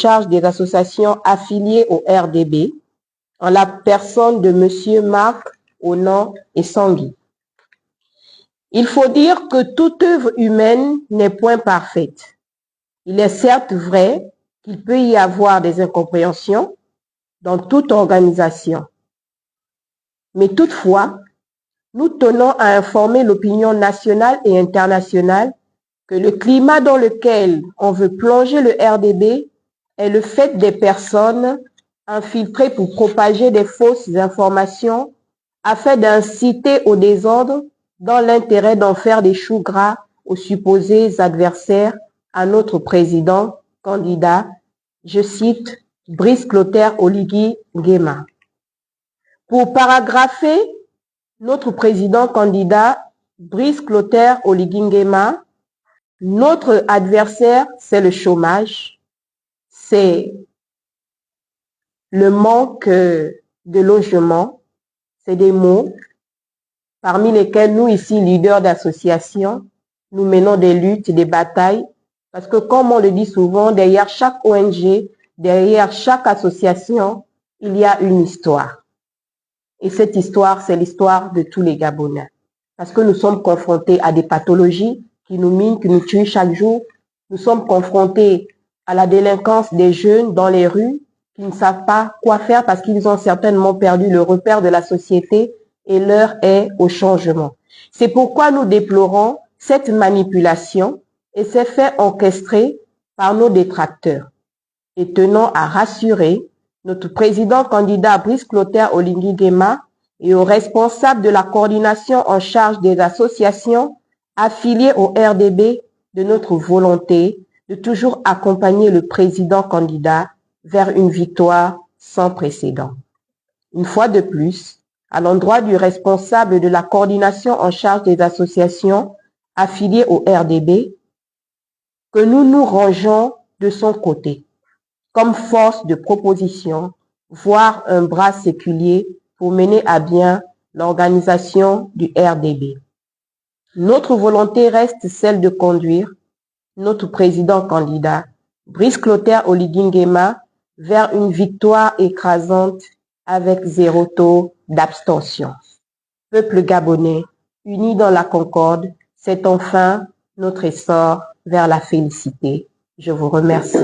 charge des associations affiliées au RDB, en la personne de M. Marc Onan et Sangui. Il faut dire que toute œuvre humaine n'est point parfaite. Il est certes vrai qu'il peut y avoir des incompréhensions dans toute organisation. Mais toutefois, nous tenons à informer l'opinion nationale et internationale que le climat dans lequel on veut plonger le RDB est le fait des personnes infiltrées pour propager des fausses informations afin d'inciter au désordre dans l'intérêt d'en faire des choux gras aux supposés adversaires à notre président candidat, je cite, Brice Clotaire Oligui Nguema. Pour paragrapher notre président candidat, Brice Clotaire Oligui Nguema, notre adversaire, c'est le chômage, c'est le manque de logement, c'est des mots parmi lesquels nous, ici, leaders d'associations, nous menons des luttes, des batailles, parce que comme on le dit souvent, derrière chaque ONG, derrière chaque association, il y a une histoire. Et cette histoire, c'est l'histoire de tous les Gabonais. Parce que nous sommes confrontés à des pathologies qui nous minent, qui nous tuent chaque jour. Nous sommes confrontés à la délinquance des jeunes dans les rues qui ne savent pas quoi faire parce qu'ils ont certainement perdu le repère de la société et l'heure est au changement. C'est pourquoi nous déplorons cette manipulation et ces faits orchestrés par nos détracteurs. Et tenons à rassurer notre président candidat Brice Clotaire Oligui Nguema et aux responsables de la coordination en charge des associations affiliées au RDB de notre volonté de toujours accompagner le président candidat vers une victoire sans précédent. Une fois de plus, à l'endroit du responsable de la coordination en charge des associations affiliées au RDB, que nous nous rangeons de son côté, comme force de proposition, voire un bras séculier pour mener à bien l'organisation du RDB. Notre volonté reste celle de conduire notre président candidat, Brice Clotaire Oligui Nguema, vers une victoire écrasante avec 0 taux d'abstention. Peuple gabonais, unis dans la concorde, c'est enfin notre essor vers la félicité. Je vous remercie.